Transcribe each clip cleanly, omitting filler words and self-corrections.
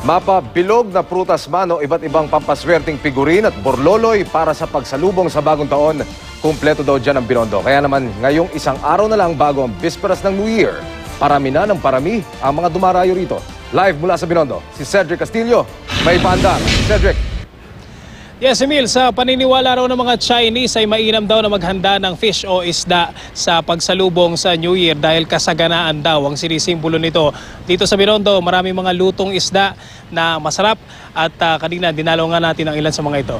Mapa bilog na prutas man o iba't ibang pampaswerteng figurin at borloloy para sa pagsalubong sa bagong taon. Kumpleto daw dyan ang Binondo. Kaya naman ngayong isang araw na lang bago ang bisperas ng New Year, parami na ng parami ang mga dumarayo rito. Live mula sa Binondo, si Cedric Castillo. May paandar. Cedric. Yes, Emil, sa paniniwala raw ng mga Chinese ay mainam daw na maghanda ng fish o isda sa pagsalubong sa New Year dahil kasaganaan daw ang sinisimbolo nito. Dito sa Binondo, marami mga lutong isda na masarap at kanina dinalo nga natin ang ilan sa mga ito.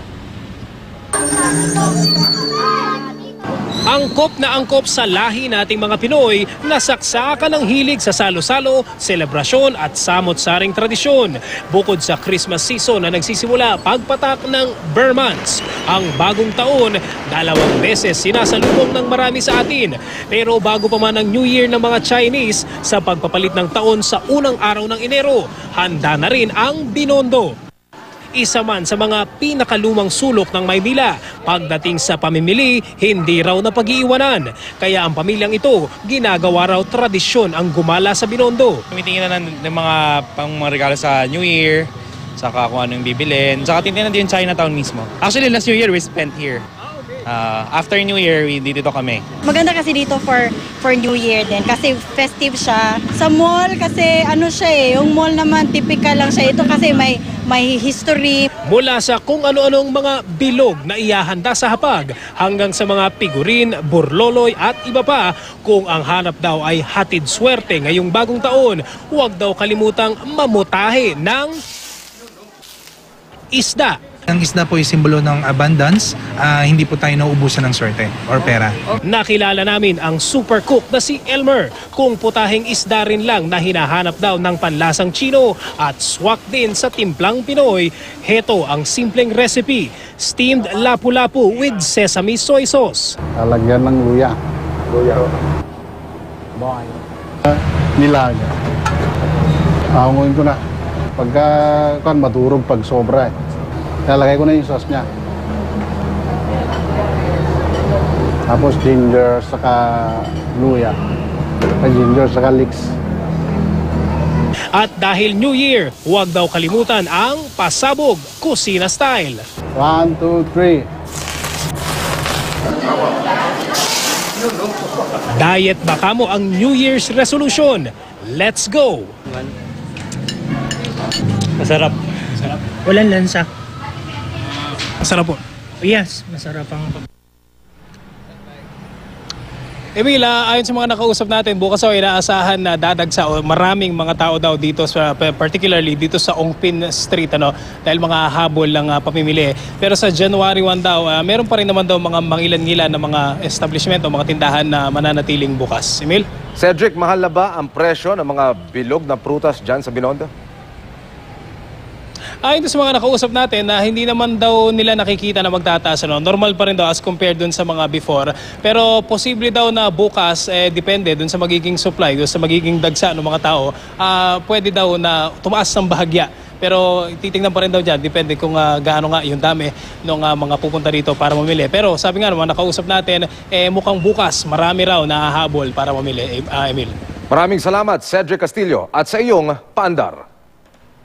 Angkop na angkop sa lahi nating mga Pinoy na saksakan ng hilig sa salo-salo, selebrasyon at samot-saring tradisyon. Bukod sa Christmas season na nagsisimula pagpatak ng Bear Months, ang bagong taon, 2 beses sinasalubong ng marami sa atin. Pero bago pa man ang New Year ng mga Chinese, sa pagpapalit ng taon sa unang araw ng Enero, handa na rin ang Binondo. Isa man sa mga pinakalumang sulok ng Maynila. Pagdating sa pamimili, hindi raw na pag-iiwanan. Kaya ang pamilyang ito, ginagawa raw tradisyon ang gumala sa Binondo. Tumitingin na ng mga pangregalo sa New Year, saka kung anong bibilin. Saka titingnan din yung Chinatown mismo. Actually, last New Year we spent here. After New Year, dito kami. Maganda kasi dito for New Year din kasi festive siya. Sa mall kasi ano siya yung mall naman typical lang siya. Ito kasi may history. Mula sa kung ano-anong mga bilog na iyahanda sa hapag hanggang sa mga figurin, burloloy at iba pa, kung ang hanap daw ay hatid swerte ngayong bagong taon, huwag daw kalimutang mamutahe ng isda. Ang isda po ay simbolo ng abundance, hindi po tayo nauubusan ng swerte or pera. Nakilala namin ang super cook na si Elmer, kung putahing isda rin lang na hinahanap daw ng panlasang Chino at swak din sa timplang Pinoy. Heto ang simpleng recipe, steamed lapu-lapu with sesame soy sauce. Lalagyan ng luya. Luya. Nilaga. Ahongoyin ko na. Pagka maturog pag sobra lalagay ko na yung sauce niya. Tapos ginger, saka luya. Ginger, saka leeks. At dahil New Year, huwag daw kalimutan ang pasabog kusina style. 1, 2, 3. Diet baka mo ang New Year's resolution. Let's go! Masarap. Walang lansa. Masarap po. Yes, masarap ang... Emil, ayon sa mga nakausap natin, bukas ay inaasahan na dadagsa o maraming mga tao daw dito, particularly dito sa Ongpin Street, dahil mga habol lang pamimili. Pero sa January 1 daw, meron pa rin naman daw mga mangilan-ngilan na mga establishment o mga tindahan na mananatiling bukas. Emil? Cedric, mahal na ba ang presyo ng mga bilog na prutas dyan sa Binondo? Ayon sa mga nakausap natin na hindi naman daw nila nakikita na magtataas. Normal pa rin daw as compared dun sa mga before. Pero posible daw na bukas, depende dun sa magiging supply, dun sa magiging dagsa ng mga tao, pwede daw na tumaas ng bahagya. Pero titingnan pa rin daw dyan, depende kung gaano nga yung dami ng mga pupunta dito para mamili. Pero sabi nga naman, nakausap natin, mukhang bukas marami raw na hahabol para mamili, Emil. Maraming salamat, Cedric Castillo, at sa iyong paandar.